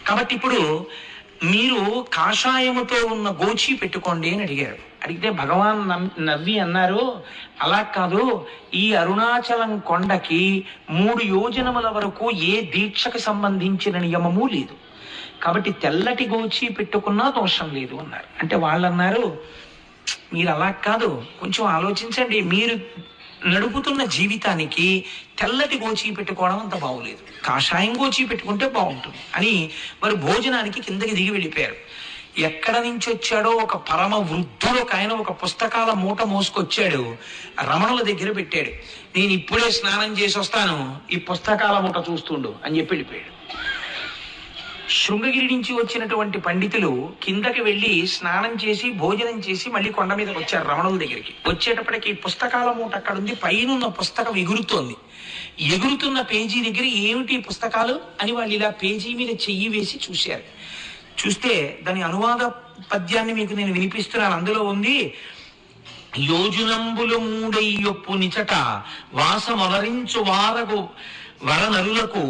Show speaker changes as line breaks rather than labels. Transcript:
కాబట్టి ఇప్పుడు మీరు కాషాయముతో ఉన్న గోచి పెట్టుకోండి అని అడిగారు. అడిగితే భగవాన్ నవ్వి అన్నారు, అలా కాదు, ఈ అరుణాచలం కొండకి 3 యోజనముల వరకు ఏ దీక్షకు సంబంధించిన నియమము లేదు, కాబట్టి తెల్లటి గోచి పెట్టుకున్నా దోషం లేదు అన్నారు. అంటే వాళ్ళు అన్నారు, మీరు అలా కాదు, కొంచెం ఆలోచించండి, మీరు నడుపుతున్న జీవితానికి తెల్లటి గోచి పెట్టుకోవడం అంత బాగోలేదు, కాషాయం గోచి పెట్టుకుంటే బాగుంటుంది అని మరి భోజనానికి కిందకి దిగి వెళ్ళిపోయారు. ఎక్కడ నుంచి వచ్చాడో ఒక పరమ వృద్ధుడు ఒక ఆయన ఒక పుస్తకాల మూట మోసుకొచ్చాడు, రమణుల దగ్గర పెట్టాడు. నేను ఇప్పుడే స్నానం చేసి వస్తాను, ఈ పుస్తకాల మూట చూస్తుండు అని చెప్పి వెళ్ళిపోయాడు. శృంగగిరి నుంచి వచ్చినటువంటి పండితులు కిందకి వెళ్ళి స్నానం చేసి భోజనం చేసి మళ్ళీ కొండ మీదకి వచ్చారు రమణుల దగ్గరికి. వచ్చేటప్పటికి పుస్తకాల మూట అక్కడ ఉంది, పైన పుస్తకం ఎగురుతోంది. ఎగురుతున్న పేజీ దగ్గర ఏమిటి పుస్తకాలు అని వాళ్ళు ఇలా పేజీ మీద చెయ్యి వేసి చూశారు. చూస్తే దాని అనువాద పద్యాన్ని మీకు నేను వినిపిస్తున్నాను. అందులో ఉంది, యోజునంబులు 3 నిచట వాసమవరించు వారగు వరనరులకు